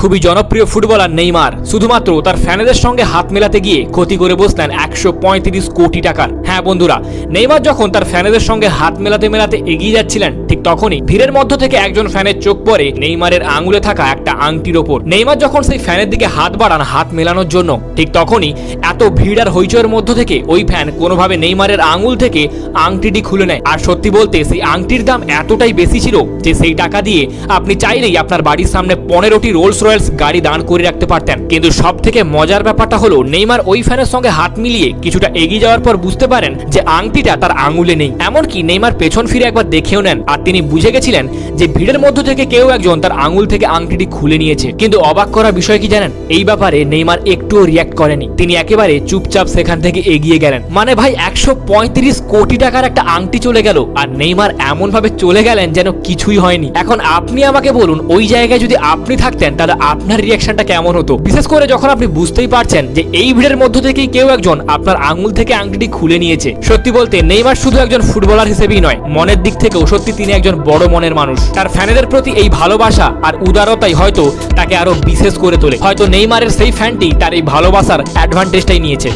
খুবই জনপ্রিয় footballer Neymar শুধুমাত্র তার ফ্যানেদের সঙ্গে হাত মেলাতে গিয়ে ক্ষতি করে বসলেন 135 কোটি টাকার। হ্যাঁ বন্ধুরা, নেইমার যখন তার ফ্যানেদের সঙ্গে হাত মেলাতে মেলাতে এগিয়ে যাচ্ছিলেন, ঠিক তখনই ভিড়ের মধ্য থেকে একজন ফ্যানের চোখ পড়ে নেইমারের আঙুলে থাকা একটা আংটির ওপর। নেইমার যখন সেই ফ্যানের দিকে হাত বাড়ান হাত মেলানোর জন্য, ঠিক তখনই এত ভিড় আর হইচয়ের মধ্য থেকে ওই ফ্যান কোনোভাবে নেইমারের আঙুল থেকে আংটিটি খুলে নেয়। আর সত্যি বলতে সেই আংটির দাম এতটাই বেশি ছিল যে সেই টাকা দিয়ে আপনি চাইলেই আপনার বাড়ির সামনে 15টি রোলস রয়েলস গাড়ি দাঁড় করে রাখতে পারতেন। কিন্তু সব থেকে মজার ব্যাপারটা হলো, নেইমার ওই ফ্যানের সঙ্গে হাত মিলিয়ে কিছুটা এগিয়ে যাওয়ার পর বুঝতে পারেন যে আংটিটা তার আঙুলে নেই। এমনকি নেইমার পেছন ফিরে একবার দেখেও নেন, আর তিনি বুঝে গেছিলেন যে ভিড়ের মধ্য থেকে কেউ একজন তার আঙুল থেকে আংটিটি খুলে নিয়েছে। কিন্তু অবাক করা বিষয় কি জানেন, এই ব্যাপারে নেইমার একটুও রিয়াক্ট করেনি। তিনি একেবারে চুপচাপ সেখান থেকে এগিয়ে গেলেন। মানে ভাই, 135 কোটি টাকার একটা আংটি চলে গেল, আর নেইমার এমন ভাবে চলে গেলেন যেন কিছুই হয়নি। এখন আপনি আমাকে বলুন, ওই জায়গায় যদি আপনি থাকতেন তাহলে আপনার রিয়াকশনটা কেমন হতো? বিশেষ করে যখন আপনি বুঝতেই পারছেন যে এই ভিড়ের মধ্য থেকেই কেউ একজন আপনার আঙুল থেকে আংটিটি খুলে নিয়েছে। সত্যি বলতে নেইমার শুধু একজন ফুটবলার হিসেবেই নয়, মনের দিক থেকেও সত্যি তিনি একজন বড় মনের মানুষ। তার ফ্যানেদের প্রতি এই ভালোবাসা আর উদারতাই হয়তো তাকে আরো বিশেষ করে তোলে। হয়তো নেইমারের সেই ফ্যানটি তার এই ভালোবাসার অ্যাডভান্টেজটাই নিয়েছে।